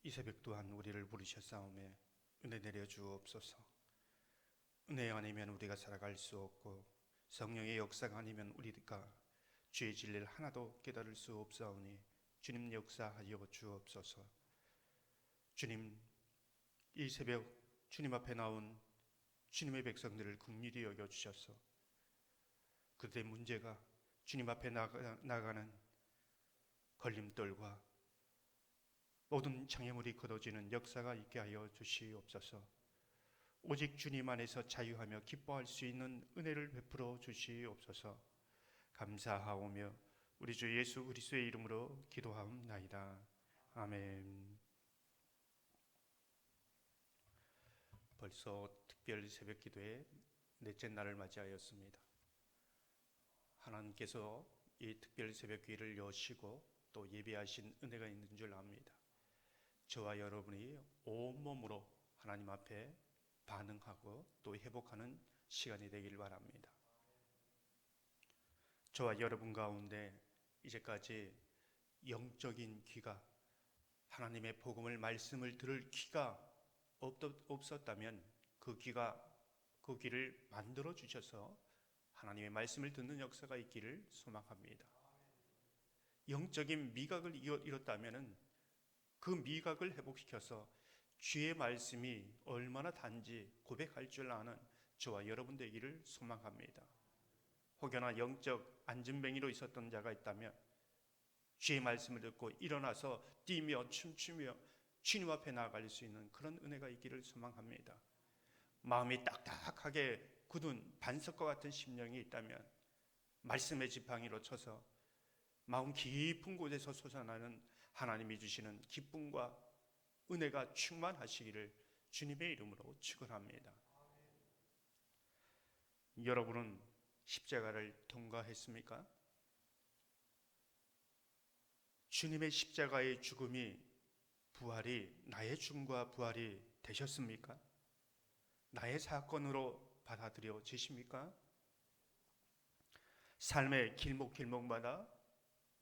이 새벽 또한 우리를 부르셨사오매 은혜 내려 주옵소서. 은혜 아니면 우리가 살아갈 수 없고 성령의 역사가 아니면 우리가 죄의 진리를 하나도 깨달을 수 없사오니 주님 역사하여 주옵소서. 주님, 이 새벽 주님 앞에 나온 주님의 백성들을 긍휼히 여겨 주셔서 그들의 문제가 주님 앞에 나가는 걸림돌과 모든 장애물이 걷어지는 역사가 있게 하여 주시옵소서. 오직 주님 안에서 자유하며 기뻐할 수 있는 은혜를 베풀어 주시옵소서. 감사하오며 우리 주 예수 그리스도의 이름으로 기도하옵나이다. 아멘. 벌써 특별 새벽 기도의 넷째 날을 맞이하였습니다. 하나님께서 이 특별 새벽 기회를 여시고 또 예배하신 은혜가 있는 줄 압니다. 저와 여러분이 온몸으로 하나님 앞에 반응하고 또 회복하는 시간이 되길 바랍니다. 저와 여러분 가운데 이제까지 영적인 귀가, 하나님의 복음을 말씀을 들을 귀가 없었다면 그 귀를 만들어 주셔서 하나님의 말씀을 듣는 역사가 있기를 소망합니다. 영적인 미각을 잃었다면 그 미각을 회복시켜서 주의 말씀이 얼마나 단지 고백할 줄 아는 저와 여러분 되기를 소망합니다. 혹여나 영적 안진뱅이로 있었던 자가 있다면 주의 말씀을 듣고 일어나서 뛰며 춤추며 주님 앞에 나아갈 수 있는 그런 은혜가 있기를 소망합니다. 마음이 딱딱하게 굳은 반석과 같은 심령이 있다면 말씀의 지팡이로 쳐서 마음 깊은 곳에서 솟아나는 하나님이 주시는 기쁨과 은혜가 충만하시기를 주님의 이름으로 축원합니다. 여러분은 십자가를 통과했습니까? 주님의 십자가의 죽음이 나의 죽음과 부활이 되셨습니까? 나의 사건으로 받아들여지십니까? 삶의 길목길목마다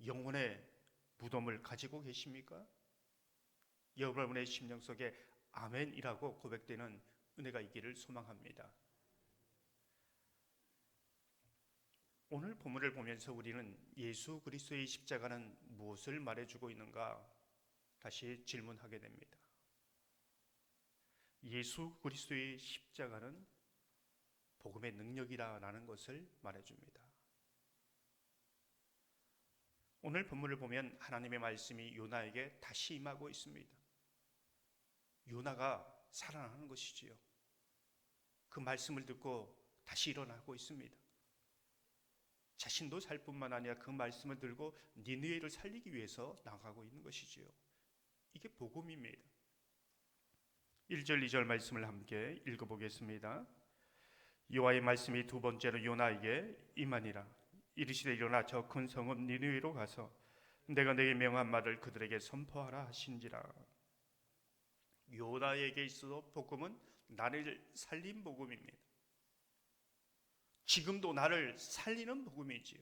영혼의 무덤을 가지고 계십니까? 여러분의 심령 속에 아멘이라고 고백되는 은혜가 있기를 소망합니다. 오늘 본문을 보면서 우리는 예수 그리스도의 십자가는 무엇을 말해주고 있는가 다시 질문하게 됩니다. 예수 그리스도의 십자가는 복음의 능력이라는 것을 말해줍니다. 오늘 본문을 보면 하나님의 말씀이 요나에게 다시 임하고 있습니다. 요나가 살아나는 것이지요. 그 말씀을 듣고 다시 일어나고 있습니다. 자신도 살 뿐만 아니라 그 말씀을 들고 니느웨를 살리기 위해서 나가고 있는 것이지요. 이게 복음입니다. 1절 2절 말씀을 함께 읽어보겠습니다. 여호와의 말씀이 두 번째로 요나에게 임하니라. 이르시되 일어나 저 큰 성읍 니느웨로 가서 내가 내게 명한 말을 그들에게 선포하라 하신지라. 요나에게 있어서 복음은 나를 살린 복음입니다. 지금도 나를 살리는 복음이지요.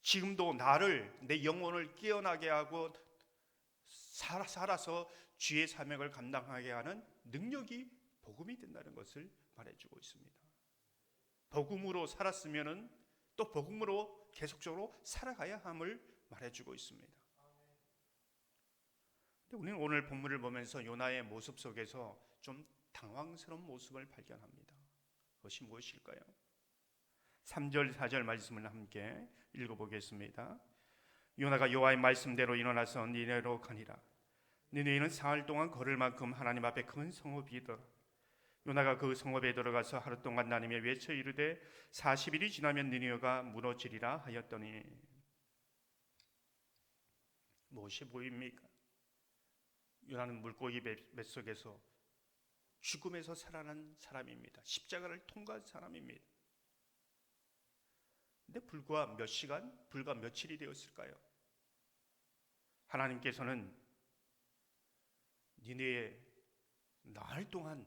지금도 나를, 내 영혼을 깨어나게 하고 살아서 주의 사명을 감당하게 하는 능력이 복음이 된다는 것을 말해주고 있습니다. 복음으로 살았으면 또 복음으로 계속적으로 살아가야 함을 말해주고 있습니다. 우리는 오늘 본문을 보면서 요나의 모습 속에서 좀 당황스러운 모습을 발견합니다. 그것이 무엇일까요? 3절 4절 말씀을 함께 읽어보겠습니다. 요나가 여호와의 말씀대로 일어나서 니느웨로 가니라. 니느웨는 사흘 동안 걸을 만큼 하나님 앞에 큰 성읍이더라. 요나가 그 성읍에 들어가서 하루 동안 나누며 외쳐 이르되 40일이 지나면 니느웨가 무너지리라 하였더니. 무엇이 보입니까? 요나는 물고기 뱃속에서 죽음에서 살아난 사람입니다. 십자가를 통과한 사람입니다. 근데 불과 몇 시간, 불과 며칠이 되었을까요? 하나님께서는 니느웨에 나흘 동안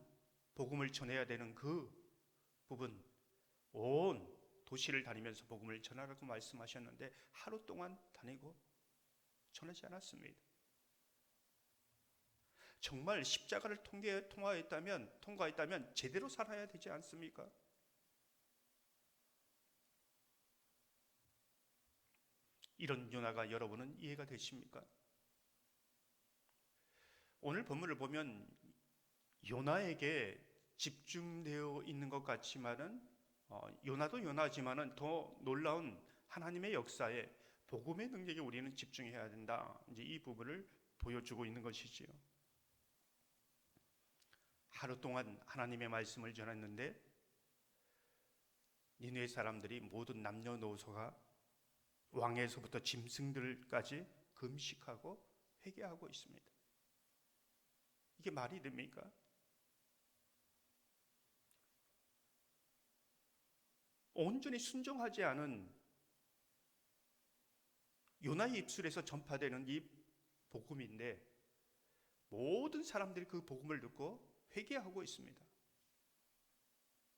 복음을 전해야 되는 그 부분, 온 도시를 다니면서 복음을 전하라고 말씀하셨는데 하루 동안 다니고 전하지 않았습니다. 정말 십자가를 통과했다면 제대로 살아야 되지 않습니까? 이런 요나가 여러분은 이해가 되십니까? 오늘 본문을 보면 요나에게 집중되어 있는 것 같지만은 요나도 요나지만은 더 놀라운 하나님의 역사에 복음의 능력에 우리는 집중해야 된다. 이제 이 부분을 보여주고 있는 것이지요. 하루 동안 하나님의 말씀을 전했는데 니느웨 사람들이 모든 남녀노소가 왕에서부터 짐승들까지 금식하고 회개하고 있습니다. 이게 말이 됩니까? 온전히 순종하지 않은 요나의 입술에서 전파되는 이 복음인데 모든 사람들이 그 복음을 듣고 회개하고 있습니다.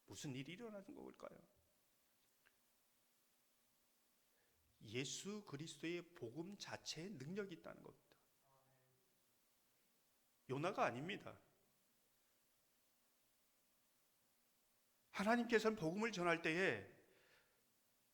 무슨 일이 일어나는 걸까요? 예수 그리스도의 복음 자체에 능력이 있다는 겁니다. 요나가 아닙니다. 하나님께서는 복음을 전할 때에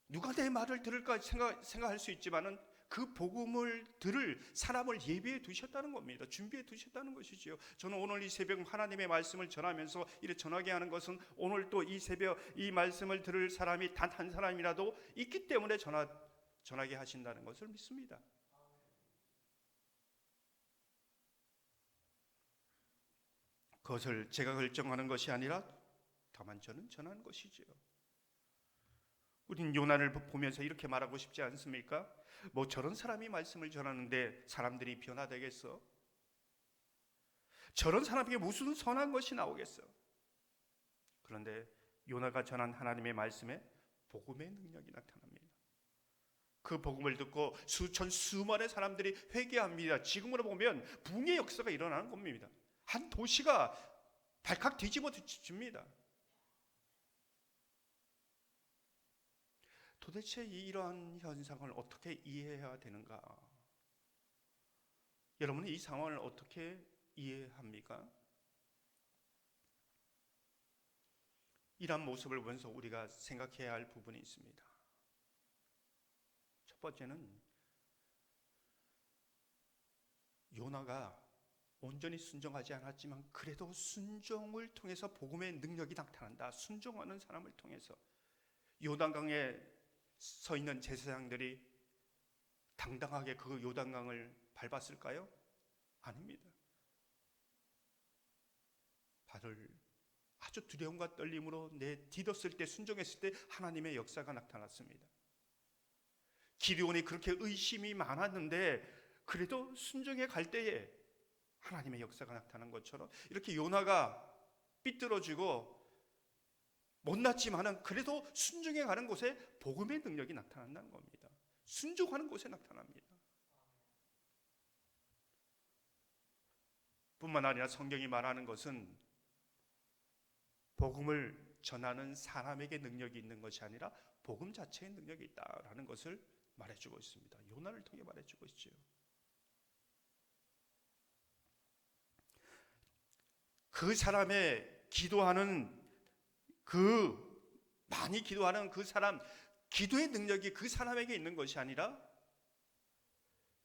누가 내 말을 들을까 생각할 수 있지만은 그 복음을 들을 사람을 예비해 두셨다는 겁니다. 준비해 두셨다는 것이지요. 저는 오늘 이 새벽 하나님의 말씀을 전하면서 이렇게 전하게 하는 것은 오늘 또 이 새벽 이 말씀을 들을 사람이 단 한 사람이라도 있기 때문에 전하게 하신다는 것을 믿습니다. 그것을 제가 결정하는 것이 아니라 다만 저는 전하는 것이지요. 우린 요나를 보면서 이렇게 말하고 싶지 않습니까? 뭐 저런 사람이 말씀을 전하는데 사람들이 변화되겠어? 저런 사람에게 무슨 선한 것이 나오겠어? 그런데 요나가 전한 하나님의 말씀에 복음의 능력이 나타납니다. 그 복음을 듣고 수많은 사람들이 회개합니다. 지금으로 보면 붕의 역사가 일어나는 겁니다. 한 도시가 발칵 뒤집어 줍니다. 도대체 이러한 현상을 어떻게 이해해야 되는가? 여러분은 이 상황을 어떻게 이해합니까? 이러한 모습을 보면서 우리가 생각해야 할 부분이 있습니다. 첫 번째는 요나가 온전히 순종하지 않았지만 그래도 순종을 통해서 복음의 능력이 나타난다. 순종하는 사람을 통해서 요단강에 서 있는 제사장들이 당당하게 그 요단강을 밟았을까요? 아닙니다. 발을 아주 두려움과 떨림으로 디뎠을 때, 순종했을 때 하나님의 역사가 나타났습니다. 기드온이 그렇게 의심이 많았는데 그래도 순종해 갈 때에 하나님의 역사가 나타난 것처럼 이렇게 요나가 삐뚤어지고 못났지만은 그래도 순종해 가는 곳에 복음의 능력이 나타난다는 겁니다. 순종하는 곳에 나타납니다. 뿐만 아니라 성경이 말하는 것은 복음을 전하는 사람에게 능력이 있는 것이 아니라 복음 자체에 능력이 있다라는 것을 말해주고 있습니다. 요나를 통해 말해주고 있죠. 그 사람의 많이 기도하는 그 사람, 기도의 능력이 그 사람에게 있는 것이 아니라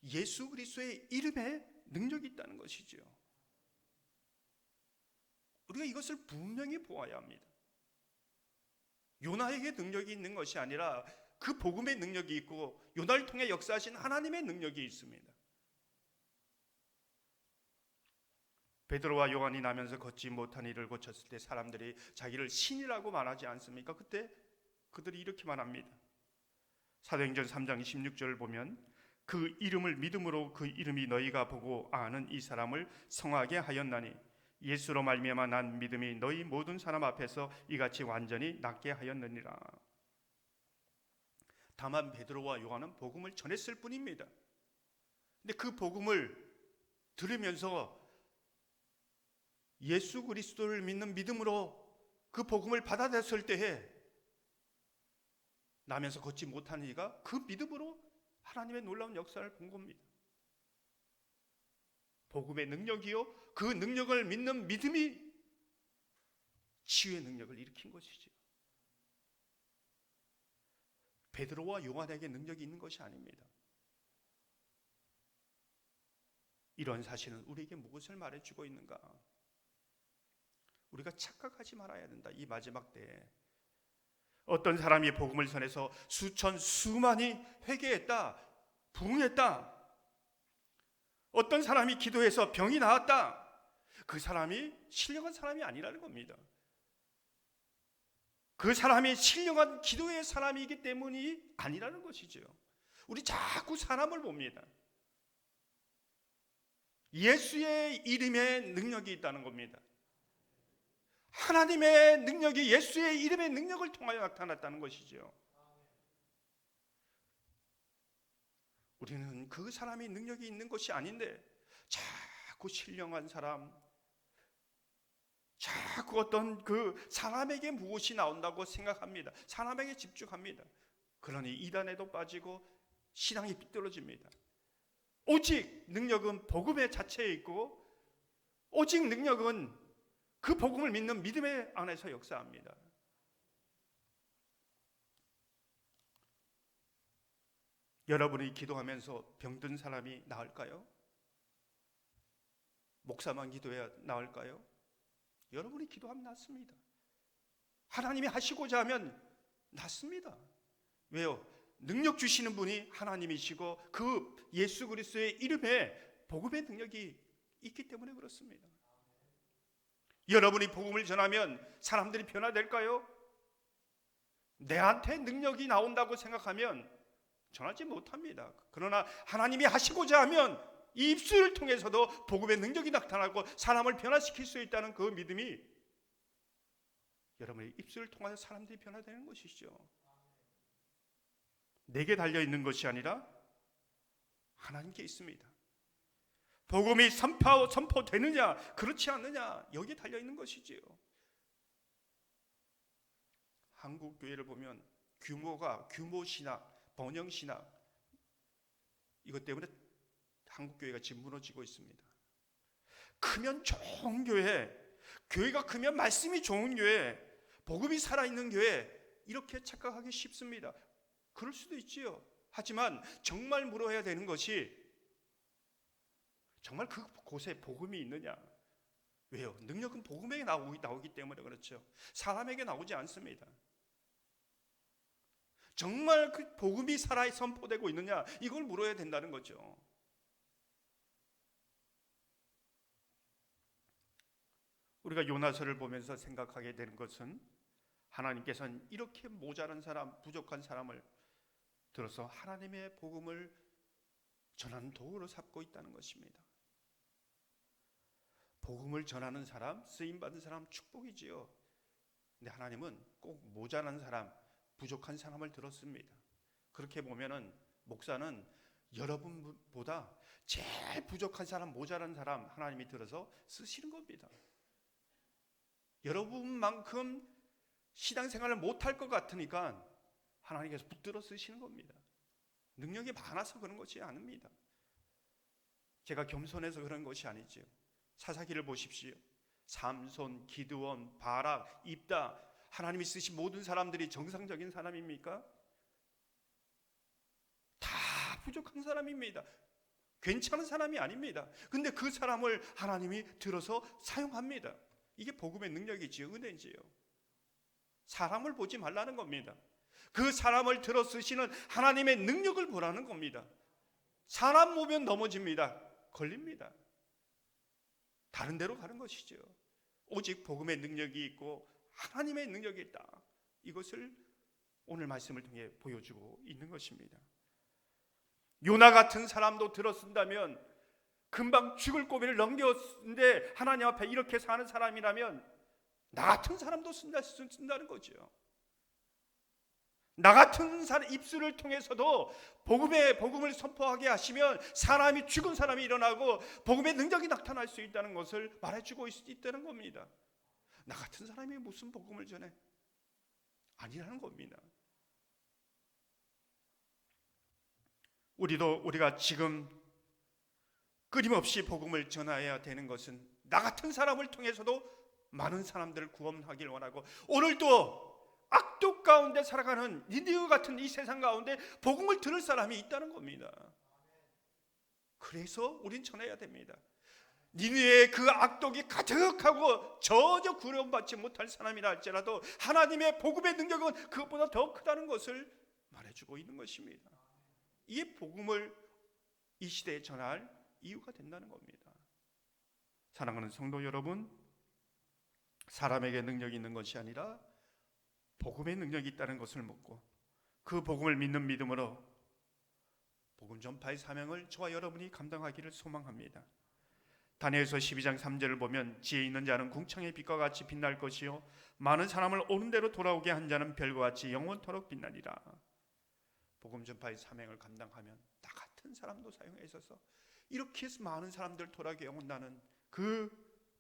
예수 그리스도의 이름에 능력이 있다는 것이죠. 우리가 이것을 분명히 보아야 합니다. 요나에게 능력이 있는 것이 아니라 그 복음의 능력이 있고 요나를 통해 역사하신 하나님의 능력이 있습니다. 베드로와 요한이 나면서 걷지 못한 이를 고쳤을 때 사람들이 자기를 신이라고 말하지 않습니까? 그때 그들이 이렇게 말합니다. 사도행전 3장 16절을 보면 그 이름을 믿음으로 그 이름이 너희가 보고 아는 이 사람을 성하게 하였나니 예수로 말미암아 난 믿음이 너희 모든 사람 앞에서 이같이 완전히 낫게 하였느니라. 다만 베드로와 요한은 복음을 전했을 뿐입니다. 근데 그 복음을 들으면서 예수 그리스도를 믿는 믿음으로 그 복음을 받아들였을 때에 나면서 걷지 못하는 이가 그 믿음으로 하나님의 놀라운 역사를 본 겁니다. 복음의 능력이요, 그 능력을 믿는 믿음이 치유의 능력을 일으킨 것이죠. 베드로와 요한에게 능력이 있는 것이 아닙니다. 이런 사실은 우리에게 무엇을 말해주고 있는가? 우리가 착각하지 말아야 된다. 이 마지막 때에 어떤 사람이 복음을 전해서 수천 수만이 회개했다, 부흥했다. 어떤 사람이 기도해서 병이 나았다. 그 사람이 신령한 사람이 아니라는 겁니다. 그 사람이 신령한 기도의 사람이기 때문이 아니라는 것이죠. 우리 자꾸 사람을 봅니다. 예수의 이름에 능력이 있다는 겁니다. 하나님의 능력이 예수의 이름의 능력을 통하여 나타났다는 것이죠. 우리는 그 사람이 능력이 있는 것이 아닌데 자꾸 신령한 사람, 자꾸 어떤 그 사람에게 무엇이 나온다고 생각합니다. 사람에게 집중합니다. 그러니 이단에도 빠지고 신앙이 삐뚤어집니다. 오직 능력은 복음의 자체에 있고, 오직 능력은 그 복음을 믿는 믿음의 안에서 역사합니다. 여러분이 기도하면서 병든 사람이 나을까요? 목사만 기도해야 나을까요? 여러분이 기도하면 낫습니다. 하나님이 하시고자 하면 낫습니다. 왜요? 능력 주시는 분이 하나님이시고 그 예수 그리스도의 이름에 복음의 능력이 있기 때문에 그렇습니다. 여러분이 복음을 전하면 사람들이 변화될까요? 내한테 능력이 나온다고 생각하면 전하지 못합니다. 그러나 하나님이 하시고자 하면 이 입술을 통해서도 복음의 능력이 나타나고 사람을 변화시킬 수 있다는 그 믿음이 여러분의 입술을 통해서 사람들이 변화되는 것이죠. 내게 달려있는 것이 아니라 하나님께 있습니다. 복음이 선포되느냐 그렇지 않느냐 여기에 달려있는 것이지요. 한국 교회를 보면 규모신학, 번영신학, 이것 때문에 한국 교회가 지금 무너지고 있습니다. 크면 좋은 교회, 교회가 크면 말씀이 좋은 교회, 복음이 살아있는 교회, 이렇게 착각하기 쉽습니다. 그럴 수도 있지요. 하지만 정말 물어야 되는 것이 정말 그곳에 복음이 있느냐? 왜요? 능력은 복음에게 나오기 때문에 그렇죠. 사람에게 나오지 않습니다. 정말 그 복음이 살아 선포되고 있느냐? 이걸 물어야 된다는 거죠. 우리가 요나서를 보면서 생각하게 되는 것은 하나님께서는 이렇게 모자란 사람, 부족한 사람을 들어서 하나님의 복음을 전하는 도구로 삼고 있다는 것입니다. 복음을 전하는 사람, 쓰임받은 사람 축복이지요. 근데 하나님은 꼭 모자란 사람, 부족한 사람을 들었습니다. 그렇게 보면은 목사는 여러분보다 제일 부족한 사람, 모자란 사람 하나님이 들어서 쓰시는 겁니다. 여러분만큼 신앙생활을 못할 것 같으니까 하나님께서 붙들어 쓰시는 겁니다. 능력이 많아서 그런 것이 아닙니다. 제가 겸손해서 그런 것이 아니죠. 사사기를 보십시오. 삼손, 기드온, 바락, 입다, 하나님이 쓰신 모든 사람들이 정상적인 사람입니까? 다 부족한 사람입니다. 괜찮은 사람이 아닙니다. 근데 그 사람을 하나님이 들어서 사용합니다. 이게 복음의 능력이지요, 은혜지요. 사람을 보지 말라는 겁니다. 그 사람을 들어 쓰시는 하나님의 능력을 보라는 겁니다. 사람 보면 넘어집니다. 걸립니다. 다른 데로 가는 것이죠. 오직 복음의 능력이 있고 하나님의 능력이 있다. 이것을 오늘 말씀을 통해 보여주고 있는 것입니다. 요나 같은 사람도 들었습니다면, 금방 죽을 고비를 넘겼는데 하나님 앞에 이렇게 사는 사람이라면 나 같은 사람도 쓴다는 거죠. 나 같은 사람 입술을 통해서도 복음을 선포하게 하시면 사람이, 죽은 사람이 일어나고 복음의 능력이 나타날 수 있다는 것을 말해주고 있다는 겁니다. 나 같은 사람이 무슨 복음을 전해? 아니라는 겁니다. 우리가 지금 끊임없이 복음을 전해야 되는 것은 나 같은 사람을 통해서도 많은 사람들을 구원하길 원하고, 오늘도 악독 가운데 살아가는 니느웨 같은 이 세상 가운데 복음을 들을 사람이 있다는 겁니다. 그래서 우린 전해야 됩니다. 니느웨의 그 악독이 가득하고 전혀 구원받지 못할 사람이라 할지라도 하나님의 복음의 능력은 그것보다 더 크다는 것을 말해주고 있는 것입니다. 이 복음을 이 시대에 전할 이유가 된다는 겁니다. 사랑하는 성도 여러분, 사람에게 능력이 있는 것이 아니라 복음의 능력이 있다는 것을 묻고, 그 복음을 믿는 믿음으로 복음 전파의 사명을 저와 여러분이 감당하기를 소망합니다. 다니엘서 12장 3절을 보면 지혜 있는 자는 궁창의 빛과 같이 빛날 것이요 많은 사람을 옳은 대로 돌아오게 한 자는 별과 같이 영원토록 빛나리라. 복음 전파의 사명을 감당하면 나 같은 사람도 사용해 있어서 이렇게 해서 많은 사람들 돌아오게 영원하는 그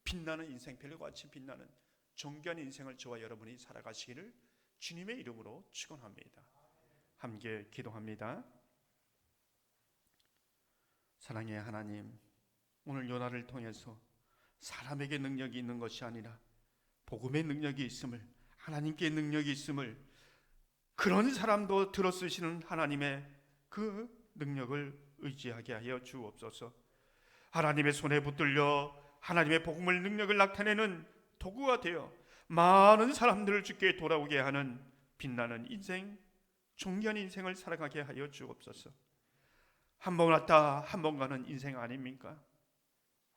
빛나는 인생, 별과 같이 빛나는 존귀한 인생을 저와 여러분이 살아가시기를 주님의 이름으로 축원합니다. 함께 기도합니다. 사랑의 하나님, 오늘 요나를 통해서 사람에게 능력이 있는 것이 아니라 복음의 능력이 있음을, 하나님께 능력이 있음을, 그런 사람도 들어쓰시는 하나님의 그 능력을 의지하게 하여 주옵소서. 하나님의 손에 붙들려 하나님의 복음을, 능력을 나타내는 도구가 되어 많은 사람들을 주께 돌아오게 하는 빛나는 인생, 존귀한 인생을 살아가게 하여 주옵소서. 한 번 왔다 한 번 가는 인생 아닙니까?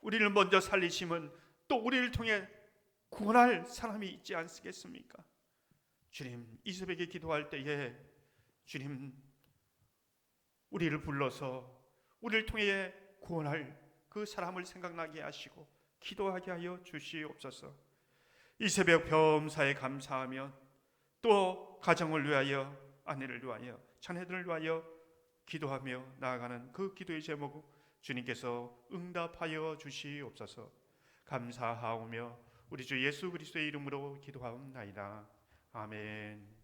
우리를 먼저 살리심은 또 우리를 통해 구원할 사람이 있지 않겠습니까? 주님, 이 새벽에 기도할 때에 주님, 우리를 불러서 우리를 통해 구원할 그 사람을 생각나게 하시고 기도하게 하여 주시옵소서. 이 새벽 범사에 감사하며 또 가정을 위하여, 아내를 위하여, 자녀들을 위하여 기도하며 나아가는 그 기도의 제목을 주님께서 응답하여 주시옵소서. 감사하오며 우리 주 예수 그리스도의 이름으로 기도하옵나이다. 아멘.